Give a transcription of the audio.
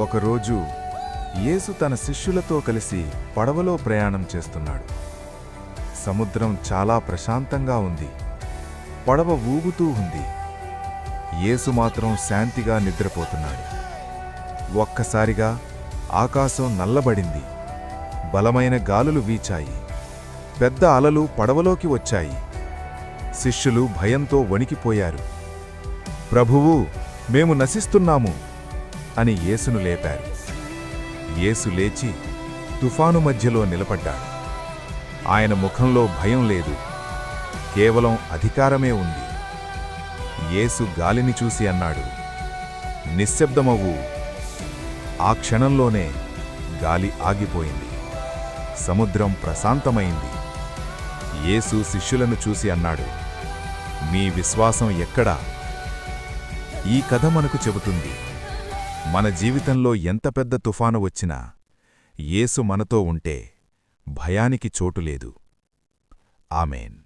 ఒకరోజు యేసు తన శిష్యులతో కలిసి పడవలో ప్రయాణం చేస్తున్నాడు. సముద్రం చాలా ప్రశాంతంగా ఉంది. పడవ ఊగుతూ ఉంది. యేసు మాత్రం శాంతిగా నిద్రపోతున్నాడు. ఒక్కసారిగా ఆకాశం నల్లబడింది. బలమైన గాలులు వీచాయి. పెద్ద అలలు పడవలోకి వచ్చాయి. శిష్యులు భయంతో వణికిపోయారు. ప్రభువూ, మేము నశిస్తున్నాము అని యేసును లేపారు. యేసు లేచి తుఫాను మధ్యలో నిలబడ్డాడు. ఆయన ముఖంలో భయం లేదు, కేవలం అధికారమే ఉంది. యేసు గాలిని చూసి అన్నాడు, నిశ్శబ్దమవ్వు. ఆ క్షణంలోనే గాలి ఆగిపోయింది. సముద్రం ప్రశాంతమైంది. యేసు శిష్యులను చూసి అన్నాడు, మీ విశ్వాసం ఎక్కడా? ఈ కథ మనకు చెబుతుంది, మన జీవితంలో ఎంత పెద్ద తుఫాను వచ్చినా యేసు మనతో ఉంటే భయానికి చోటు లేదు. ఆమేన్.